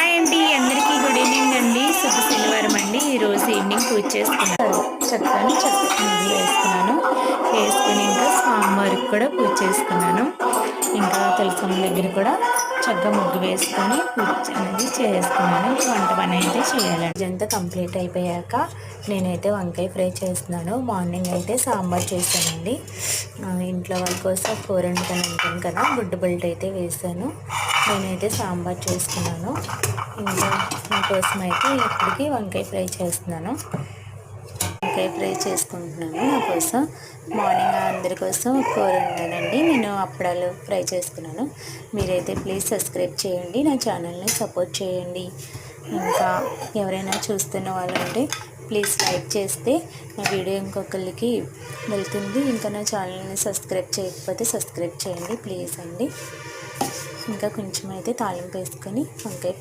Hi అండి, అందరికీ good evening అండి. శుభ శనివారం అండి. ఈరోజు ఈవినింగ్ పూజ చేసుకున్నాను. చక్కగా ముగ్గులు వేసుకుని ఇంకా స్వామివారికి కూడా పూజ చేసుకున్నాను. ఇంకా తులసమ్మ దగ్గర కూడా చక్కగా ముగ్గు వేసుకొని పూజ అనేది చేసుకున్నాను. వంట పని అయితే చేయాలండి. ఇదంతా కంప్లీట్ అయిపోయాక నేనైతే వంకాయ ఫ్రై చేస్తున్నాను. మార్నింగ్ అయితే సాంబార్ చేశానండి. ఇంట్లో వాళ్ళ కోసం కూర వండుకొని ఉంటాను కదా, గుడ్డు బల్ట్ అయితే వేసాను. నేనైతే సాంబార్ చేసుకున్నాను. ఇంకా మీకోసం అయితే ఇప్పటికి వంకాయ ఫ్రై చేస్తున్నాను. వంకాయ ఫ్రై చేసుకుంటున్నాను నా కోసం. మార్నింగ్ అందరి కోసం కూర వండానండి. నేను అప్పడాలు ఫ్రై చేసుకున్నాను. మీరైతే ప్లీజ్ సబ్స్క్రైబ్ చేయండి, నా ఛానల్ని సపోర్ట్ చేయండి. ఇంకా ఎవరైనా చూస్తున్న వాళ్ళు ఉంటే ప్లీజ్ లైక్ చేస్తే నా వీడియో ఇంకొకరికి వెళ్తుంది. ఇంకా నా ఛానల్ని సబ్స్క్రైబ్ చేయకపోతే సబ్స్క్రైబ్ చేయండి ప్లీజ్ అండి. ఇంకా కొంచెం అయితే తాలింపు వేసుకొని వంకాయ